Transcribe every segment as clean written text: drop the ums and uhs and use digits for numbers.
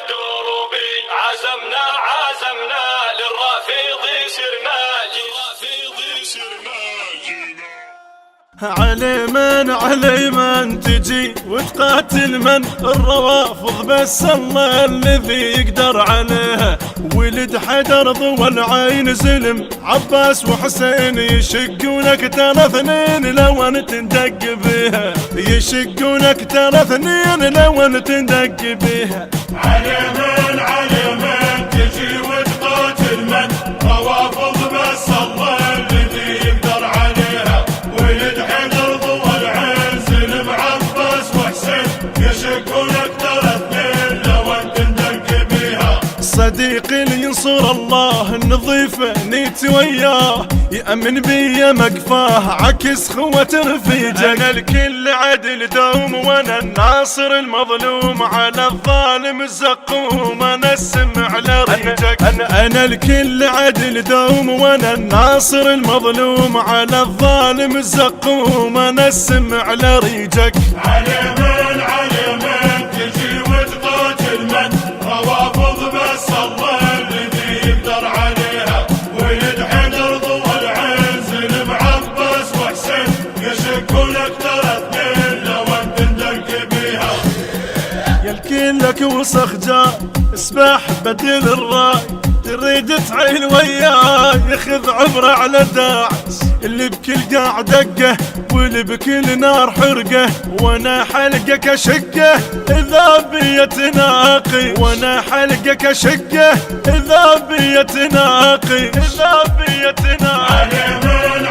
دروبي عزمنا للرافض سرنا علي من تجي وتقاتل من الروافض، بس الله الذي يقدر عليها. ولد حيدر ضوى العين زلم، عباس وحسين يشقونك ترى اثنين لو انت تندق بيها، يشقونك ترى اثنين لو انت تندق بيها. علي من تجي وتقاتل من روافض، بس الله الذي يقدر عليها. ولد حيدر ضوى العين زلم، عباس وحسين يشقونك ترى اثنين لو انت تندق بيها. صديقي اللي ينصر الله النظيفة نيت وياه، يأمن بيا مقفاه عكس خوة رفيجك. أنا الكل عدل دوم وأنا الناصر المظلوم، على الظالم الزقوم أنا السمع لريجك. أنا الكل عدل دوم وأنا الناصر المظلوم، على الظالم الزقوم أنا السمع لريجك. علي من تجي وتقاتل من روافض، بس الله الذي يقدر عليها. ولد حيدر ضوى العين زلم، عباس وحسين يشقونك ترى اثنين لو انت تندق بيها. يا الكل لك وسخ جاي اسبح بدل الراي، تريد تعيل وياي ياخذ عبره على داعس، اللي بكل قاع دقه واللي بكل نار حرقه، وانا حلقك اشقه اذا بي تناقي، وانا حلقك اشقه اذا بي تناقي، اذا بي تناقي.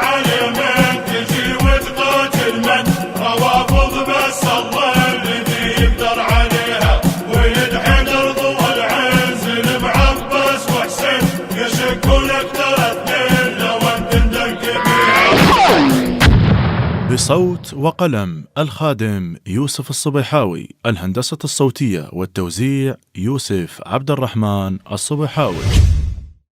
علي من تجي وتقاتل من روافض، بس الله الذي يقدر عليها. ولد حيدر ضوى العين زلم، عباس وحسين يشقونك ترى اثنين لو انت تندق بيها. بصوت وقلم الخادم يوسف الصبيحاوي، الهندسة الصوتية والتوزيع يوسف عبد الرحمن الصبيحاوي.